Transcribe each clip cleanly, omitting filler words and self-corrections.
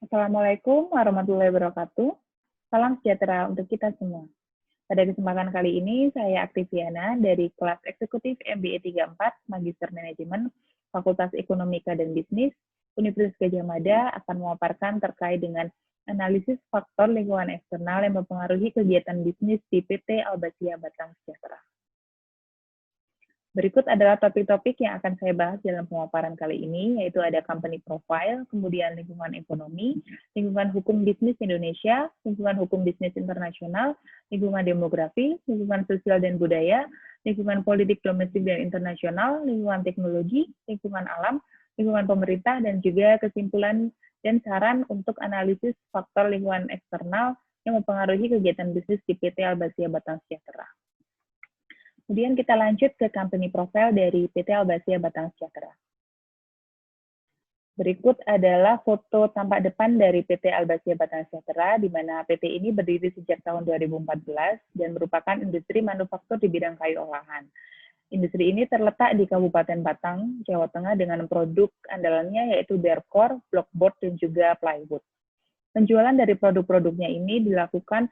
Assalamualaikum warahmatullahi wabarakatuh. Salam sejahtera untuk kita semua. Pada kesempatan kali ini, saya Aktiviana dari kelas eksekutif MBA 34, Magister Manajemen, Fakultas Ekonomika dan Bisnis, Universitas Gadjah Mada akan memaparkan terkait dengan analisis faktor lingkungan eksternal yang mempengaruhi kegiatan bisnis di PT Albasia Batang Sejahtera. Berikut adalah topik-topik yang akan saya bahas dalam pemaparan kali ini, yaitu ada company profile, kemudian lingkungan ekonomi, lingkungan hukum bisnis Indonesia, lingkungan hukum bisnis internasional, lingkungan demografi, lingkungan sosial dan budaya, lingkungan politik domestik dan internasional, lingkungan teknologi, lingkungan alam, lingkungan pemerintah, dan juga kesimpulan dan saran untuk analisis faktor lingkungan eksternal yang mempengaruhi kegiatan bisnis di PT Albasia Batang Sejahtera. Kemudian kita lanjut ke company profile dari PT Albasia Batang Sejahtera. Berikut adalah foto tampak depan dari PT Albasia Batang Sejahtera, di mana PT ini berdiri sejak tahun 2014 dan merupakan industri manufaktur di bidang kayu olahan. Industri ini terletak di Kabupaten Batang, Jawa Tengah dengan produk andalannya yaitu Berkor, Blockboard, dan juga plywood. Penjualan dari produk-produknya ini dilakukan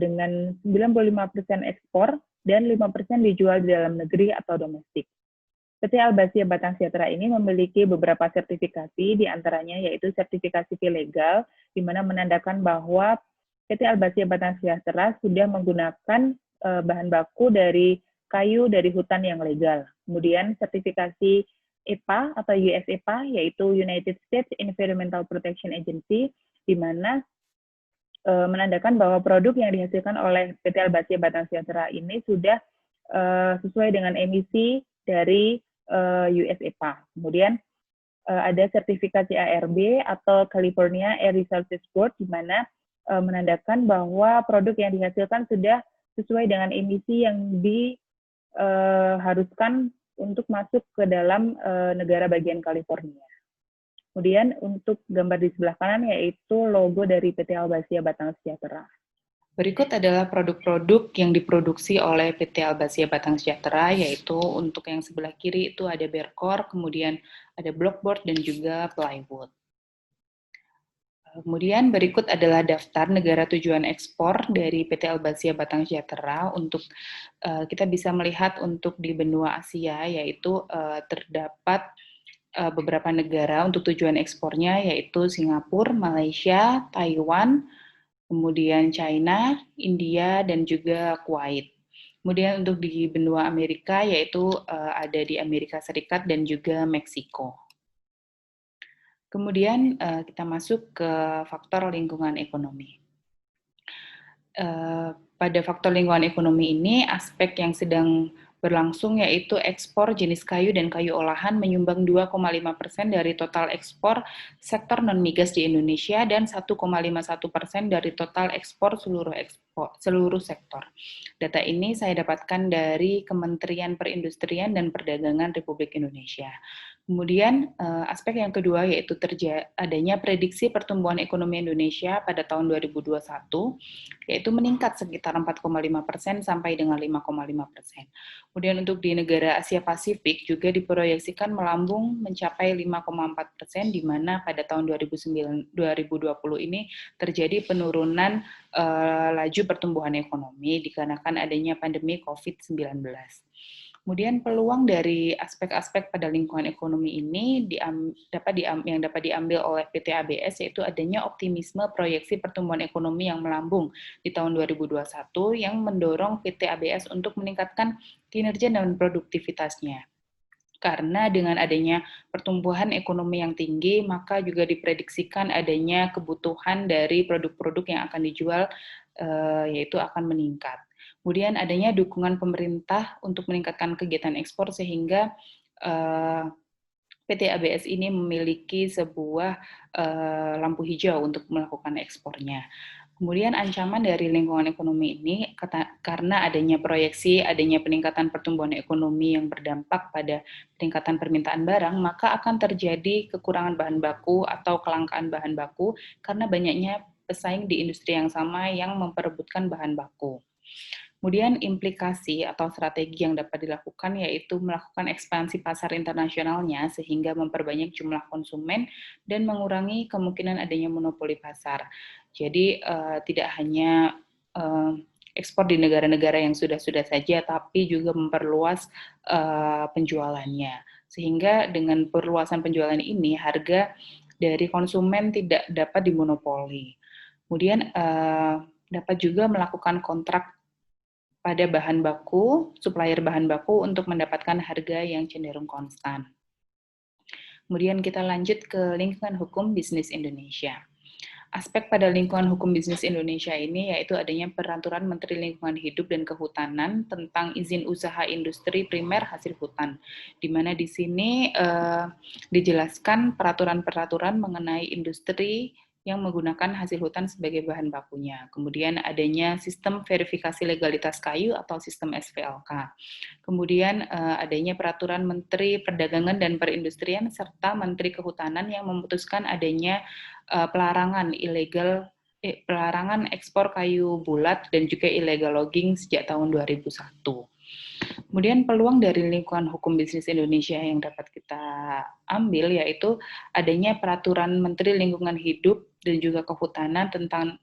dengan 95% ekspor dan 5% dijual di dalam negeri atau domestik. PT Albasia Batang Sejahtera ini memiliki beberapa sertifikasi, diantaranya yaitu sertifikasi legal, di mana menandakan bahwa PT Albasia Batang Sejahtera sudah menggunakan bahan baku dari kayu dari hutan yang legal. Kemudian sertifikasi EPA atau US EPA, yaitu United States Environmental Protection Agency, di mana menandakan bahwa produk yang dihasilkan oleh PT Albasia Batang Sejahtera ini sudah sesuai dengan emisi dari US EPA. Kemudian ada sertifikasi ARB atau California Air Resources Board, di mana menandakan bahwa produk yang dihasilkan sudah sesuai dengan emisi yang diharuskan untuk masuk ke dalam negara bagian California. Kemudian untuk gambar di sebelah kanan yaitu logo dari PT Albasia Batang Sejahtera. Berikut adalah produk-produk yang diproduksi oleh PT Albasia Batang Sejahtera, yaitu untuk yang sebelah kiri itu ada Berkor, kemudian ada Blockboard, dan juga plywood. Kemudian berikut adalah daftar negara tujuan ekspor dari PT Albasia Batang Sejahtera. Untuk kita bisa melihat untuk di benua Asia, yaitu terdapat beberapa negara untuk tujuan ekspornya, yaitu Singapura, Malaysia, Taiwan, kemudian China, India, dan juga Kuwait. Kemudian untuk di benua Amerika, yaitu ada di Amerika Serikat dan juga Meksiko. Kemudian kita masuk ke faktor lingkungan ekonomi. Pada faktor lingkungan ekonomi ini, aspek yang sedang berlangsung yaitu ekspor jenis kayu dan kayu olahan menyumbang 2,5% dari total ekspor sektor non-migas di Indonesia dan 1,51% dari total ekspor seluruh sektor. Data ini saya dapatkan dari Kementerian Perindustrian dan Perdagangan Republik Indonesia. Kemudian aspek yang kedua yaitu adanya prediksi pertumbuhan ekonomi Indonesia pada tahun 2021, yaitu meningkat sekitar 4,5% sampai dengan 5,5%. Kemudian untuk di negara Asia Pasifik juga diproyeksikan melambung mencapai 5,4%, di mana pada tahun 2020 ini terjadi penurunan laju pertumbuhan ekonomi dikarenakan adanya pandemi COVID-19. Kemudian peluang dari aspek-aspek pada lingkungan ekonomi ini yang dapat diambil oleh PT ABS yaitu adanya optimisme proyeksi pertumbuhan ekonomi yang melambung di tahun 2021 yang mendorong PT ABS untuk meningkatkan kinerja dan produktivitasnya. Karena dengan adanya pertumbuhan ekonomi yang tinggi, maka juga diprediksikan adanya kebutuhan dari produk-produk yang akan dijual yaitu akan meningkat. Kemudian adanya dukungan pemerintah untuk meningkatkan kegiatan ekspor sehingga PT ABS ini memiliki sebuah lampu hijau untuk melakukan ekspornya. Kemudian ancaman dari lingkungan ekonomi ini karena adanya proyeksi, adanya peningkatan pertumbuhan ekonomi yang berdampak pada peningkatan permintaan barang, maka akan terjadi kekurangan bahan baku atau kelangkaan bahan baku karena banyaknya pesaing di industri yang sama yang memperebutkan bahan baku. Kemudian implikasi atau strategi yang dapat dilakukan yaitu melakukan ekspansi pasar internasionalnya sehingga memperbanyak jumlah konsumen dan mengurangi kemungkinan adanya monopoli pasar. Jadi tidak hanya ekspor di negara-negara yang sudah-sudah saja, tapi juga memperluas penjualannya. Sehingga dengan perluasan penjualan ini, harga dari konsumen tidak dapat dimonopoli. Kemudian dapat juga melakukan kontrak pada bahan baku, supplier bahan baku untuk mendapatkan harga yang cenderung konstan. Kemudian kita lanjut ke lingkungan hukum bisnis Indonesia. Aspek pada lingkungan hukum bisnis Indonesia ini yaitu adanya Peraturan Menteri Lingkungan Hidup dan Kehutanan tentang izin usaha industri primer hasil hutan, di mana di sini dijelaskan peraturan-peraturan mengenai industri yang menggunakan hasil hutan sebagai bahan bakunya. Kemudian adanya sistem verifikasi legalitas kayu atau sistem SVLK. Kemudian adanya Peraturan Menteri Perdagangan dan Perindustrian serta Menteri Kehutanan yang memutuskan adanya pelarangan ekspor kayu bulat dan juga illegal logging sejak tahun 2001. Kemudian peluang dari lingkungan hukum bisnis Indonesia yang dapat kita ambil yaitu adanya Peraturan Menteri Lingkungan Hidup dan juga Kehutanan tentang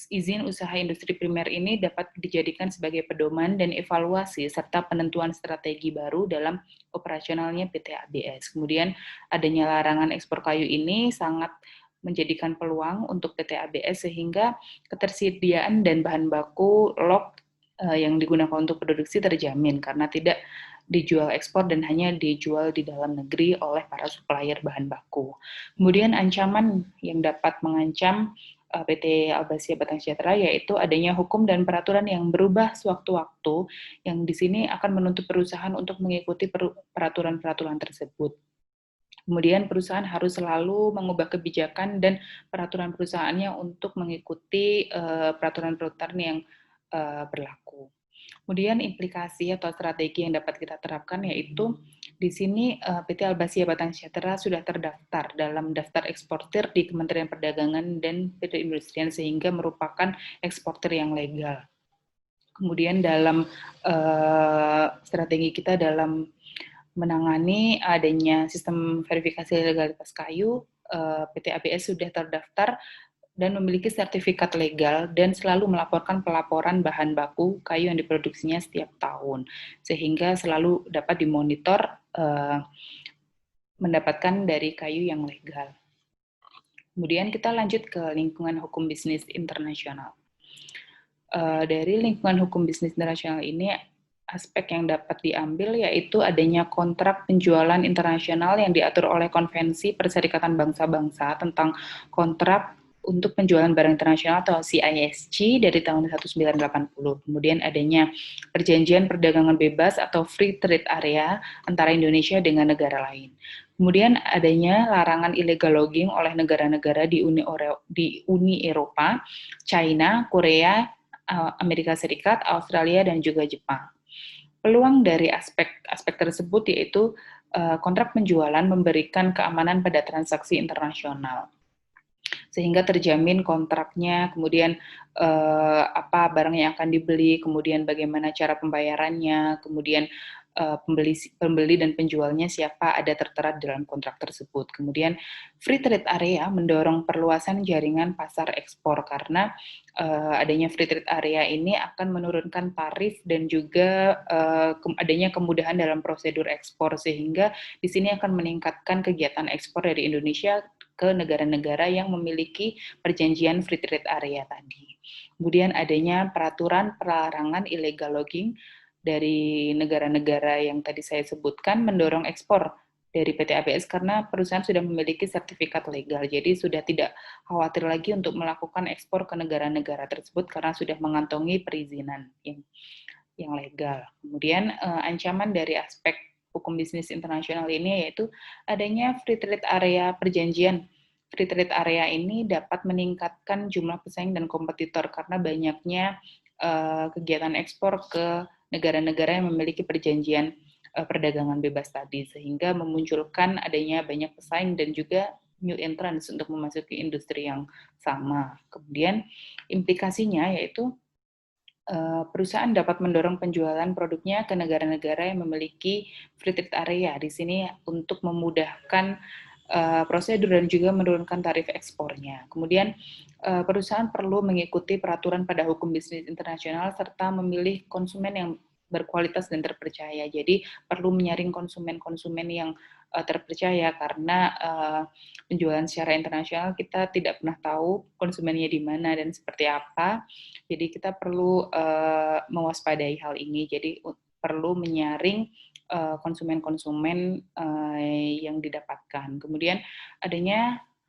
izin usaha industri primer ini dapat dijadikan sebagai pedoman dan evaluasi serta penentuan strategi baru dalam operasionalnya PT ABS. Kemudian adanya larangan ekspor kayu ini sangat menjadikan peluang untuk PT ABS sehingga ketersediaan dan bahan baku log yang digunakan untuk produksi terjamin karena tidak dijual ekspor dan hanya dijual di dalam negeri oleh para supplier bahan baku. Kemudian ancaman yang dapat mengancam PT Albasia Batang Sejahtera yaitu adanya hukum dan peraturan yang berubah sewaktu-waktu yang di sini akan menuntut perusahaan untuk mengikuti peraturan-peraturan tersebut. Kemudian perusahaan harus selalu mengubah kebijakan dan peraturan perusahaannya untuk mengikuti peraturan-peraturan yang berlaku. Kemudian implikasi atau strategi yang dapat kita terapkan yaitu di sini PT Albasia Batang Sejahtera sudah terdaftar dalam daftar eksportir di Kementerian Perdagangan dan Perindustrian sehingga merupakan eksportir yang legal. Kemudian dalam strategi kita dalam menangani adanya sistem verifikasi legalitas kayu, PT ABS sudah terdaftar dan memiliki sertifikat legal dan selalu melaporkan pelaporan bahan baku kayu yang diproduksinya setiap tahun, sehingga selalu dapat dimonitor mendapatkan dari kayu yang legal. Kemudian kita lanjut ke lingkungan hukum bisnis internasional. Dari lingkungan hukum bisnis internasional ini, aspek yang dapat diambil yaitu adanya kontrak penjualan internasional yang diatur oleh Konvensi Perserikatan Bangsa-Bangsa tentang kontrak untuk penjualan barang internasional atau CISG dari tahun 1980. Kemudian adanya perjanjian perdagangan bebas atau free trade area antara Indonesia dengan negara lain. Kemudian adanya larangan illegal logging oleh negara-negara di Uni Eropa, China, Korea, Amerika Serikat, Australia, dan juga Jepang. Peluang dari aspek tersebut yaitu kontrak penjualan memberikan keamanan pada transaksi internasional sehingga terjamin kontraknya, kemudian apa barang yang akan dibeli, kemudian bagaimana cara pembayarannya, kemudian pembeli dan penjualnya siapa ada tertera dalam kontrak tersebut. Kemudian free trade area mendorong perluasan jaringan pasar ekspor karena adanya free trade area ini akan menurunkan tarif dan juga adanya kemudahan dalam prosedur ekspor sehingga di sini akan meningkatkan kegiatan ekspor dari Indonesia ke negara-negara yang memiliki perjanjian free trade area tadi. Kemudian adanya peraturan pelarangan illegal logging dari negara-negara yang tadi saya sebutkan mendorong ekspor dari PT ABS karena perusahaan sudah memiliki sertifikat legal. Jadi sudah tidak khawatir lagi untuk melakukan ekspor ke negara-negara tersebut karena sudah mengantongi perizinan yang legal. Kemudian ancaman dari aspek hukum bisnis internasional ini yaitu adanya free trade area perjanjian. Free trade area ini dapat meningkatkan jumlah pesaing dan kompetitor karena banyaknya kegiatan ekspor ke negara-negara yang memiliki perjanjian perdagangan bebas tadi, sehingga memunculkan adanya banyak pesaing dan juga new entrants untuk memasuki industri yang sama. Kemudian implikasinya yaitu perusahaan dapat mendorong penjualan produknya ke negara-negara yang memiliki free trade area. Di sini untuk memudahkan prosedur dan juga menurunkan tarif ekspornya. Kemudian perusahaan perlu mengikuti peraturan pada hukum bisnis internasional serta memilih konsumen yang berkualitas dan terpercaya. Jadi perlu menyaring konsumen-konsumen yang terpercaya karena penjualan secara internasional kita tidak pernah tahu konsumennya di mana dan seperti apa. Jadi kita perlu mewaspadai hal ini. Jadi perlu menyaring konsumen-konsumen yang didapatkan. Kemudian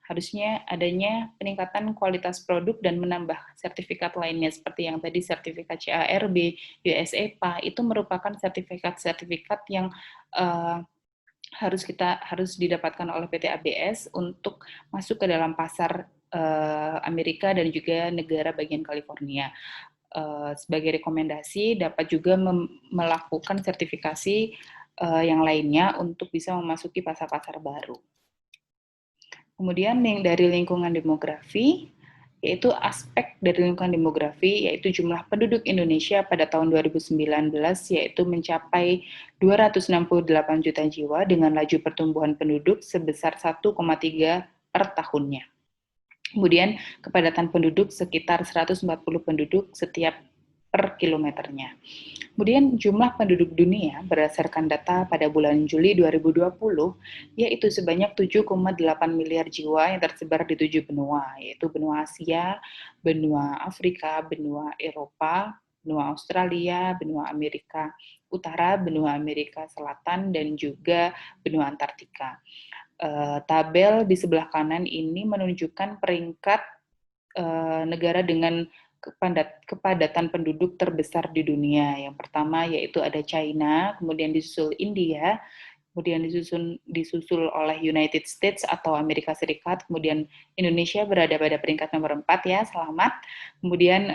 harusnya adanya peningkatan kualitas produk dan menambah sertifikat lainnya seperti yang tadi sertifikat CARB, USEPA itu merupakan sertifikat-sertifikat yang harus didapatkan oleh PT ABS untuk masuk ke dalam pasar Amerika dan juga negara bagian California. Sebagai rekomendasi dapat juga melakukan sertifikasi yang lainnya untuk bisa memasuki pasar-pasar baru. Kemudian dari lingkungan demografi, yaitu aspek dari lingkungan demografi, yaitu jumlah penduduk Indonesia pada tahun 2019 yaitu mencapai 268 juta jiwa dengan laju pertumbuhan penduduk sebesar 1,3 per tahunnya. Kemudian kepadatan penduduk sekitar 140 penduduk setiap per kilometernya. Kemudian jumlah penduduk dunia berdasarkan data pada bulan Juli 2020 yaitu sebanyak 7,8 miliar jiwa yang tersebar di 7 benua, yaitu benua Asia, benua Afrika, benua Eropa, benua Australia, benua Amerika Utara, benua Amerika Selatan, dan juga benua Antartika. Tabel di sebelah kanan ini menunjukkan peringkat negara dengan kepadatan penduduk terbesar di dunia. Yang pertama yaitu ada China, kemudian disusul India, kemudian disusul oleh United States atau Amerika Serikat, kemudian Indonesia berada pada peringkat nomor 4 ya, selamat. Kemudian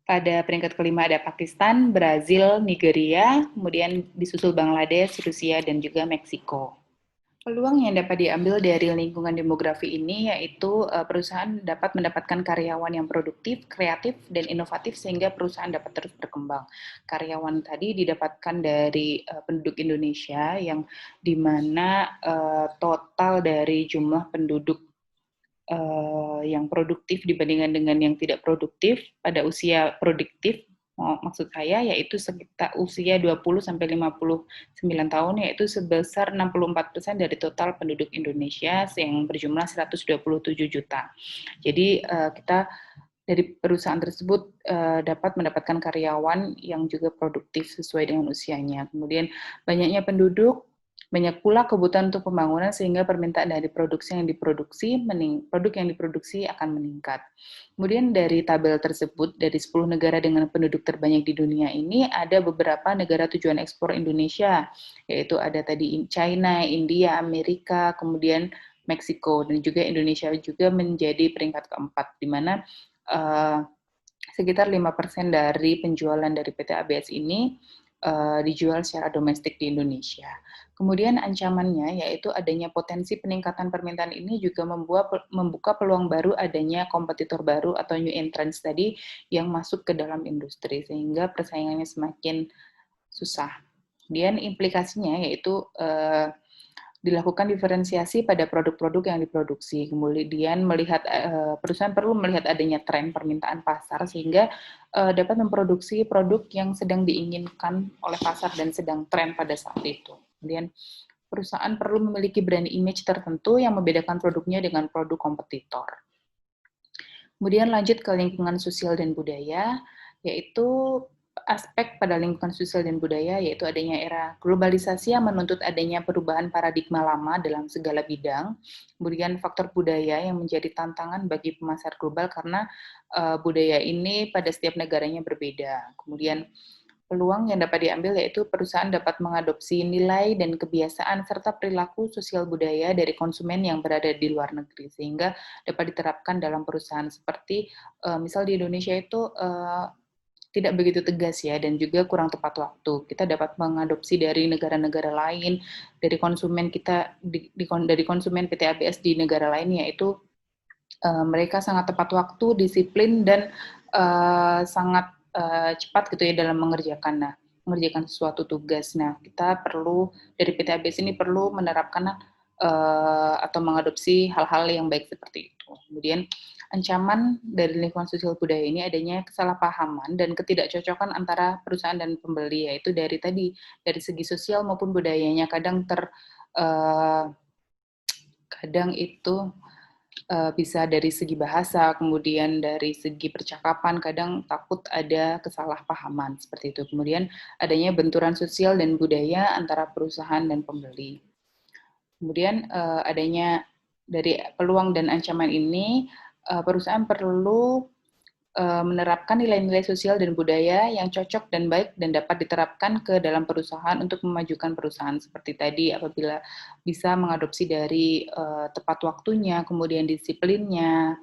pada peringkat kelima ada Pakistan, Brazil, Nigeria, kemudian disusul Bangladesh, Rusia, dan juga Meksiko. Peluang yang dapat diambil dari lingkungan demografi ini yaitu perusahaan dapat mendapatkan karyawan yang produktif, kreatif, dan inovatif sehingga perusahaan dapat terus berkembang. Karyawan tadi didapatkan dari penduduk Indonesia yang dimana total dari jumlah penduduk yang produktif dibandingkan dengan yang tidak produktif pada usia produktif, maksud saya yaitu sekitar usia 20 sampai 59 tahun yaitu sebesar 64% dari total penduduk Indonesia yang berjumlah 127 juta. Jadi kita dari perusahaan tersebut dapat mendapatkan karyawan yang juga produktif sesuai dengan usianya. Kemudian banyaknya penduduk, banyak pula kebutuhan untuk pembangunan sehingga permintaan dari produk yang diproduksi akan meningkat. Kemudian dari tabel tersebut, dari 10 negara dengan penduduk terbanyak di dunia ini, ada beberapa negara tujuan ekspor Indonesia, yaitu ada tadi China, India, Amerika, kemudian Meksiko, dan juga Indonesia juga menjadi peringkat keempat, di mana sekitar 5% dari penjualan dari PT ABS ini dijual secara domestik di Indonesia. Kemudian ancamannya yaitu adanya potensi peningkatan permintaan ini juga membuka peluang baru adanya kompetitor baru atau new entrants tadi yang masuk ke dalam industri sehingga persaingannya semakin susah. Kemudian implikasinya yaitu dilakukan diferensiasi pada produk-produk yang diproduksi. Kemudian perusahaan perlu melihat adanya tren permintaan pasar sehingga dapat memproduksi produk yang sedang diinginkan oleh pasar dan sedang tren pada saat itu. Kemudian perusahaan perlu memiliki brand image tertentu yang membedakan produknya dengan produk kompetitor. Kemudian lanjut ke lingkungan sosial dan budaya, yaitu aspek pada lingkungan sosial dan budaya yaitu adanya era globalisasi yang menuntut adanya perubahan paradigma lama dalam segala bidang. Kemudian faktor budaya yang menjadi tantangan bagi pemasar global karena budaya ini pada setiap negaranya berbeda. Kemudian peluang yang dapat diambil yaitu perusahaan dapat mengadopsi nilai dan kebiasaan serta perilaku sosial budaya dari konsumen yang berada di luar negeri sehingga dapat diterapkan dalam perusahaan seperti misal di Indonesia itu tidak begitu tegas ya dan juga kurang tepat waktu. Kita dapat mengadopsi dari negara-negara lain, dari konsumen kita dari konsumen PT ABS di negara lain yaitu Mereka sangat tepat waktu, disiplin, dan sangat cepat gitu ya dalam mengerjakan suatu tugas. Nah, kita perlu dari PT ABS ini perlu menerapkan atau mengadopsi hal-hal yang baik seperti itu. Kemudian ancaman dari lingkungan sosial budaya ini adanya kesalahpahaman dan ketidakcocokan antara perusahaan dan pembeli, yaitu dari segi sosial maupun budayanya uh, kadang itu bisa dari segi bahasa, kemudian dari segi percakapan, kadang takut ada kesalahpahaman seperti itu. Kemudian adanya benturan sosial dan budaya antara perusahaan dan pembeli. Kemudian adanya dari peluang dan ancaman ini, perusahaan perlu menerapkan nilai-nilai sosial dan budaya yang cocok dan baik dan dapat diterapkan ke dalam perusahaan untuk memajukan perusahaan seperti tadi apabila bisa mengadopsi dari tepat waktunya, kemudian disiplinnya,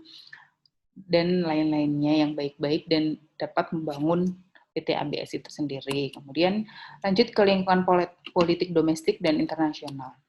dan lain-lainnya yang baik-baik dan dapat membangun PT ABS itu sendiri. Kemudian lanjut ke lingkungan politik domestik dan internasional.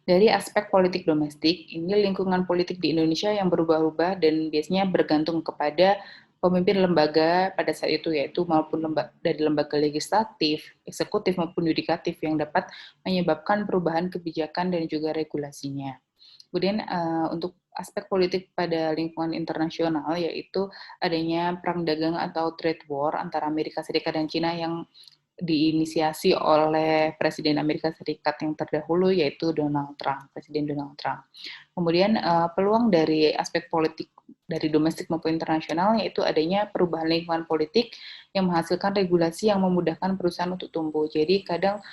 Dari aspek politik domestik, ini lingkungan politik di Indonesia yang berubah-ubah dan biasanya bergantung kepada pemimpin lembaga pada saat itu, yaitu maupun dari lembaga legislatif, eksekutif maupun yudikatif yang dapat menyebabkan perubahan kebijakan dan juga regulasinya. Kemudian untuk aspek politik pada lingkungan internasional, yaitu adanya perang dagang atau trade war antara Amerika Serikat dan Cina yang diinisiasi oleh Presiden Amerika Serikat yang terdahulu, yaitu Presiden Donald Trump. Kemudian peluang dari aspek politik dari domestik maupun internasional, yaitu adanya perubahan lingkungan politik yang menghasilkan regulasi yang memudahkan perusahaan untuk tumbuh. Jadi kadang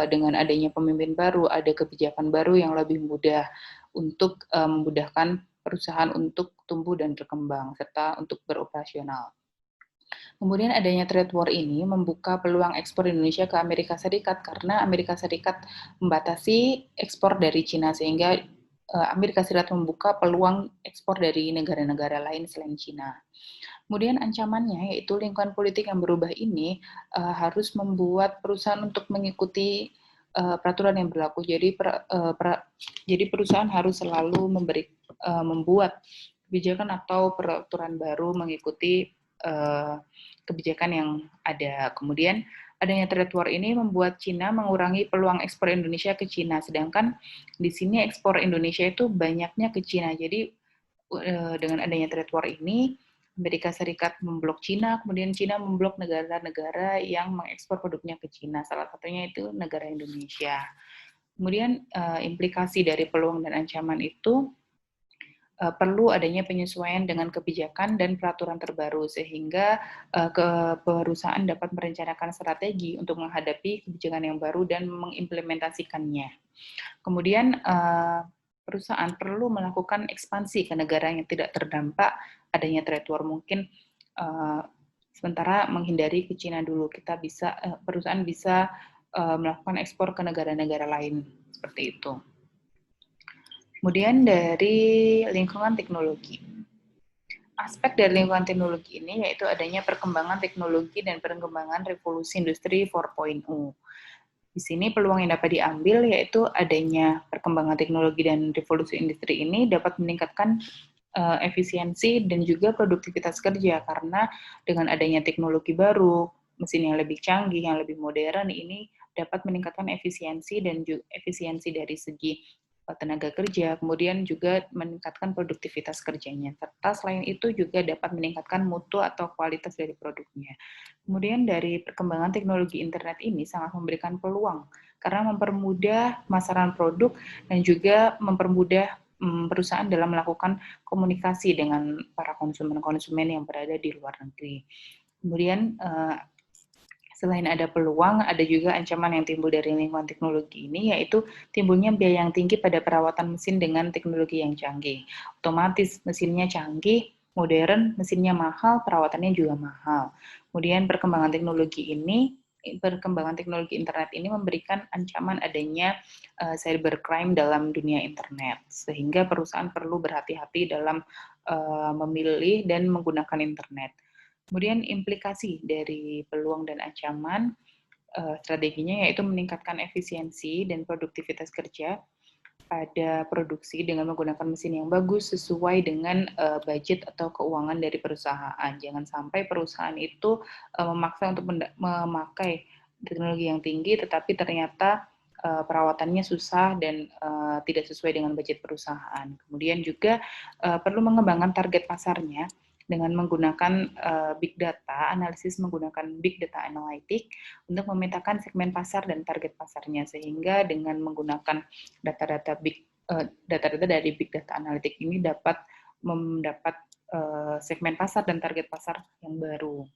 dengan adanya pemimpin baru, ada kebijakan baru yang lebih mudah untuk memudahkan perusahaan untuk tumbuh dan berkembang, serta untuk beroperasional. Kemudian adanya trade war ini membuka peluang ekspor Indonesia ke Amerika Serikat karena Amerika Serikat membatasi ekspor dari Cina sehingga Amerika Serikat membuka peluang ekspor dari negara-negara lain selain Cina. Kemudian ancamannya yaitu lingkungan politik yang berubah ini harus membuat perusahaan untuk mengikuti peraturan yang berlaku. Jadi perusahaan harus selalu membuat kebijakan atau peraturan baru mengikuti kebijakan yang ada. Kemudian adanya trade war ini membuat Cina mengurangi peluang ekspor Indonesia ke Cina, sedangkan di sini ekspor Indonesia itu banyaknya ke Cina. Jadi dengan adanya trade war ini, Amerika Serikat memblok Cina, kemudian Cina memblok negara-negara yang mengekspor produknya ke Cina. Salah satunya itu negara Indonesia. Kemudian implikasi dari peluang dan ancaman itu perlu adanya penyesuaian dengan kebijakan dan peraturan terbaru sehingga perusahaan dapat merencanakan strategi untuk menghadapi kebijakan yang baru dan mengimplementasikannya. Kemudian perusahaan perlu melakukan ekspansi ke negara yang tidak terdampak adanya trade war. Mungkin sementara menghindari ke Cina dulu, perusahaan bisa melakukan ekspor ke negara-negara lain seperti itu. Kemudian dari lingkungan teknologi. Aspek dari lingkungan teknologi ini yaitu adanya perkembangan teknologi dan perkembangan revolusi industri 4.0. Di sini peluang yang dapat diambil yaitu adanya perkembangan teknologi dan revolusi industri ini dapat meningkatkan efisiensi dan juga produktivitas kerja karena dengan adanya teknologi baru, mesin yang lebih canggih, yang lebih modern ini dapat meningkatkan efisiensi dan juga efisiensi dari segi tenaga kerja, kemudian juga meningkatkan produktivitas kerjanya, serta selain itu juga dapat meningkatkan mutu atau kualitas dari produknya. Kemudian dari perkembangan teknologi internet ini sangat memberikan peluang karena mempermudah pemasaran produk dan juga mempermudah perusahaan dalam melakukan komunikasi dengan para konsumen-konsumen yang berada di luar negeri. Kemudian selain ada peluang, ada juga ancaman yang timbul dari lingkungan teknologi ini, yaitu timbulnya biaya yang tinggi pada perawatan mesin dengan teknologi yang canggih. Otomatis mesinnya canggih, modern, mesinnya mahal, perawatannya juga mahal. Kemudian perkembangan teknologi internet ini memberikan ancaman adanya cybercrime dalam dunia internet, sehingga perusahaan perlu berhati-hati dalam memilih dan menggunakan internet. Kemudian implikasi dari peluang dan ancaman strateginya yaitu meningkatkan efisiensi dan produktivitas kerja pada produksi dengan menggunakan mesin yang bagus sesuai dengan budget atau keuangan dari perusahaan. Jangan sampai perusahaan itu memaksa untuk memakai teknologi yang tinggi, tetapi ternyata perawatannya susah dan tidak sesuai dengan budget perusahaan. Kemudian juga perlu mengembangkan target pasarnya dengan menggunakan big data, analisis menggunakan big data analytic untuk memetakan segmen pasar dan target pasarnya, sehingga dengan menggunakan data-data dari big data analytic ini dapat mendapat segmen pasar dan target pasar yang baru.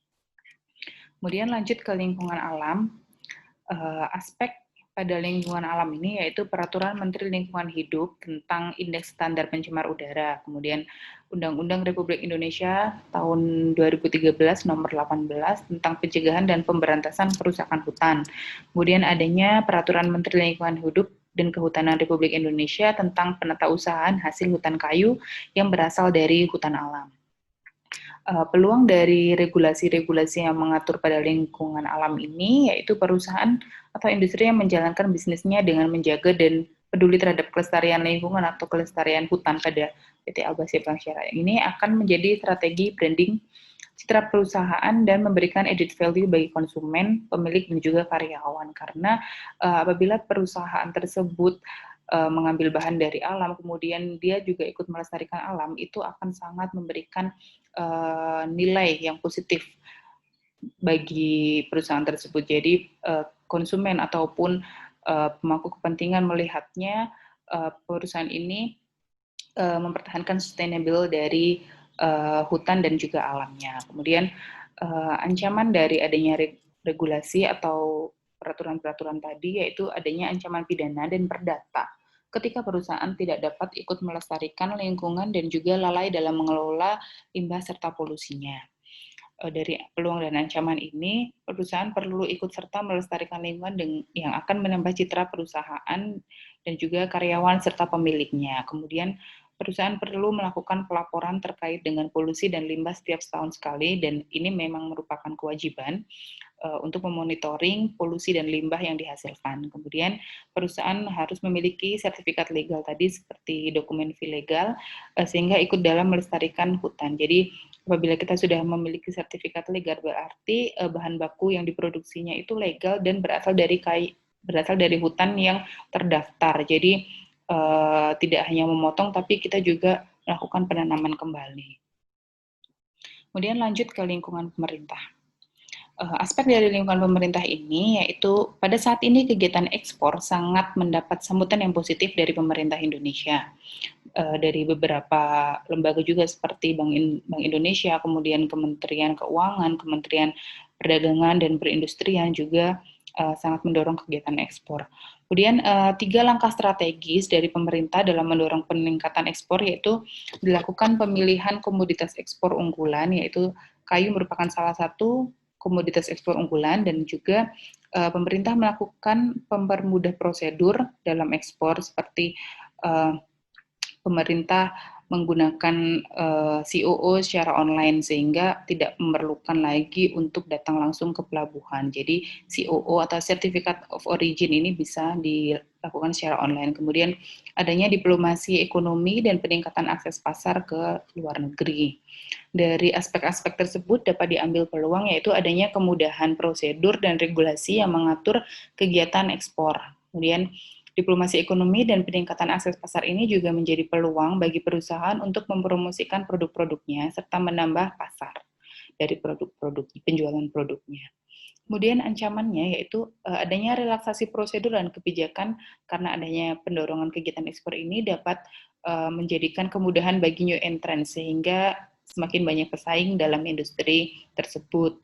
Kemudian lanjut ke lingkungan alam, aspek pada lingkungan alam ini yaitu Peraturan Menteri Lingkungan Hidup tentang Indeks Standar Pencemar Udara, kemudian Undang-Undang Republik Indonesia tahun 2013 nomor 18 tentang pencegahan dan pemberantasan perusakan hutan. Kemudian adanya Peraturan Menteri Lingkungan Hidup dan Kehutanan Republik Indonesia tentang penatausahaan hasil hutan kayu yang berasal dari hutan alam. Peluang dari regulasi-regulasi yang mengatur pada lingkungan alam ini yaitu perusahaan atau industri yang menjalankan bisnisnya dengan menjaga dan peduli terhadap kelestarian lingkungan atau kelestarian hutan pada PT Albasia Bangsyara ini akan menjadi strategi branding citra perusahaan dan memberikan added value bagi konsumen, pemilik, dan juga karyawan. Karena apabila perusahaan tersebut mengambil bahan dari alam, kemudian dia juga ikut melestarikan alam, itu akan sangat memberikan nilai yang positif bagi perusahaan tersebut. Jadi konsumen ataupun pemangku kepentingan melihatnya perusahaan ini mempertahankan sustainable dari hutan dan juga alamnya. Kemudian ancaman dari adanya regulasi atau peraturan-peraturan tadi yaitu adanya ancaman pidana dan perdata ketika perusahaan tidak dapat ikut melestarikan lingkungan dan juga lalai dalam mengelola limbah serta polusinya. Dari peluang dan ancaman ini, perusahaan perlu ikut serta melestarikan lingkungan yang akan menambah citra perusahaan dan juga karyawan serta pemiliknya. Kemudian perusahaan perlu melakukan pelaporan terkait dengan polusi dan limbah setiap setahun sekali, dan ini memang merupakan kewajiban untuk memonitoring polusi dan limbah yang dihasilkan. Kemudian perusahaan harus memiliki sertifikat legal tadi seperti dokumen fee legal sehingga ikut dalam melestarikan hutan. Jadi apabila kita sudah memiliki sertifikat legal berarti bahan baku yang diproduksinya itu legal dan berasal dari hutan yang terdaftar. Jadi tidak hanya memotong tapi kita juga melakukan penanaman kembali. Kemudian lanjut ke lingkungan pemerintah. Aspek dari lingkungan pemerintah ini yaitu pada saat ini kegiatan ekspor sangat mendapat sambutan yang positif dari pemerintah Indonesia. Dari beberapa lembaga juga seperti Bank Indonesia, kemudian Kementerian Keuangan, Kementerian Perdagangan dan Perindustrian juga sangat mendorong kegiatan ekspor. Kemudian 3 langkah strategis dari pemerintah dalam mendorong peningkatan ekspor yaitu dilakukan pemilihan komoditas ekspor unggulan, yaitu kayu merupakan salah satu komoditas ekspor unggulan, dan juga pemerintah melakukan mempermudah prosedur dalam ekspor seperti pemerintah menggunakan COO secara online sehingga tidak memerlukan lagi untuk datang langsung ke pelabuhan. Jadi COO atau Certificate of Origin ini bisa dilakukan secara online. Kemudian adanya diplomasi ekonomi dan peningkatan akses pasar ke luar negeri. Dari aspek-aspek tersebut dapat diambil peluang yaitu adanya kemudahan prosedur dan regulasi yang mengatur kegiatan ekspor. Kemudian diplomasi ekonomi dan peningkatan akses pasar ini juga menjadi peluang bagi perusahaan untuk mempromosikan produk-produknya serta menambah pasar dari produk-produk penjualan produknya. Kemudian ancamannya yaitu adanya relaksasi prosedur dan kebijakan karena adanya pendorongan kegiatan ekspor ini dapat menjadikan kemudahan bagi new entrant sehingga semakin banyak pesaing dalam industri tersebut.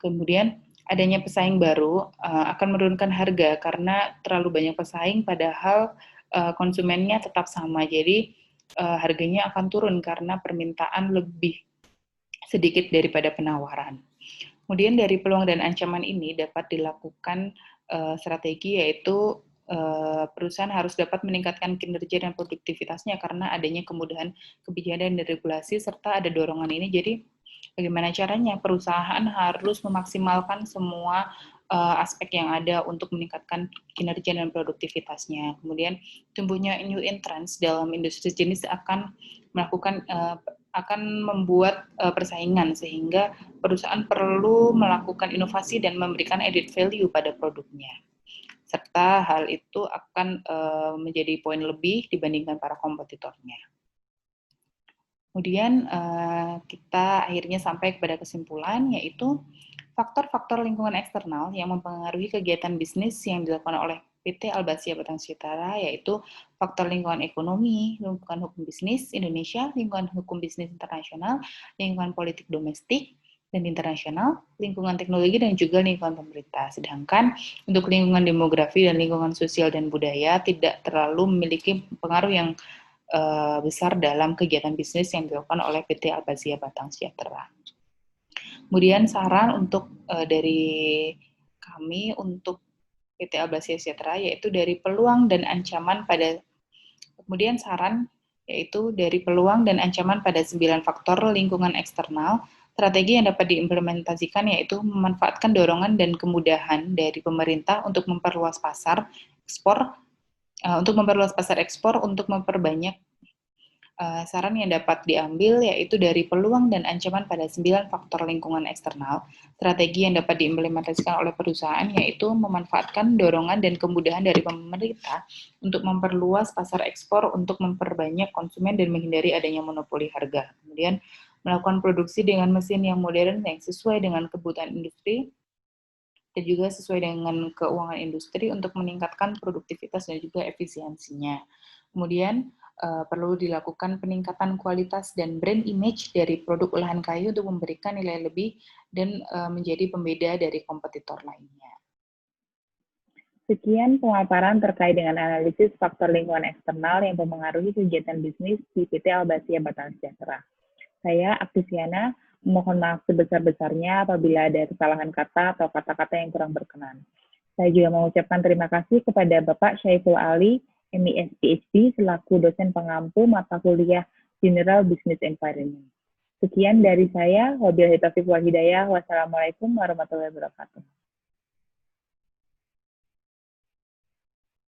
Kemudian adanya pesaing baru akan menurunkan harga karena terlalu banyak pesaing padahal konsumennya tetap sama. Jadi harganya akan turun karena permintaan lebih sedikit daripada penawaran. Kemudian dari peluang dan ancaman ini dapat dilakukan strategi yaitu perusahaan harus dapat meningkatkan kinerja dan produktivitasnya karena adanya kemudahan kebijakan dan regulasi serta ada dorongan ini. Jadi bagaimana caranya? Perusahaan harus memaksimalkan semua aspek yang ada untuk meningkatkan kinerja dan produktivitasnya. Kemudian tumbuhnya new entrants dalam industri jenis akan membuat persaingan, sehingga perusahaan perlu melakukan inovasi dan memberikan added value pada produknya. Serta hal itu akan menjadi poin lebih dibandingkan para kompetitornya. Kemudian kita akhirnya sampai kepada kesimpulan, yaitu faktor-faktor lingkungan eksternal yang mempengaruhi kegiatan bisnis yang dilakukan oleh PT Albasia Batang Citara, yaitu faktor lingkungan ekonomi, lingkungan hukum bisnis Indonesia, lingkungan hukum bisnis internasional, lingkungan politik domestik dan internasional, lingkungan teknologi, dan juga lingkungan pemerintah. Sedangkan untuk lingkungan demografi dan lingkungan sosial dan budaya tidak terlalu memiliki pengaruh yang besar dalam kegiatan bisnis yang dilakukan oleh PT Albasia Batang Sejahtera. Kemudian saran untuk dari kami untuk PT Albasia Sejahtera yaitu dari peluang dan ancaman pada pada 9 faktor lingkungan eksternal. Strategi yang dapat diimplementasikan yaitu memanfaatkan dorongan dan kemudahan dari pemerintah untuk memperluas pasar ekspor untuk memperbanyak. Saran yang dapat diambil yaitu dari peluang dan ancaman pada 9 faktor lingkungan eksternal. Strategi yang dapat diimplementasikan oleh perusahaan yaitu memanfaatkan dorongan dan kemudahan dari pemerintah untuk memperluas pasar ekspor untuk memperbanyak konsumen dan menghindari adanya monopoli harga. Kemudian melakukan produksi dengan mesin yang modern yang sesuai dengan kebutuhan industri dan juga sesuai dengan keuangan industri untuk meningkatkan produktivitas dan juga efisiensinya. Kemudian perlu dilakukan peningkatan kualitas dan brand image dari produk olahan kayu untuk memberikan nilai lebih dan menjadi pembeda dari kompetitor lainnya. Sekian pemaparan terkait dengan analisis faktor lingkungan eksternal yang mempengaruhi kegiatan bisnis di PT Albasia Batang Sejahtera. Saya, Aktiviana, mohon maaf sebesar-besarnya apabila ada kesalahan kata atau kata-kata yang kurang berkenan. Saya juga mengucapkan terima kasih kepada Bapak Syaiful Ali, MIS PhD, selaku dosen pengampu mata kuliah General Business Environment. Sekian dari saya, wabillahi taufiq wal hidayah. Wassalamualaikum warahmatullahi wabarakatuh.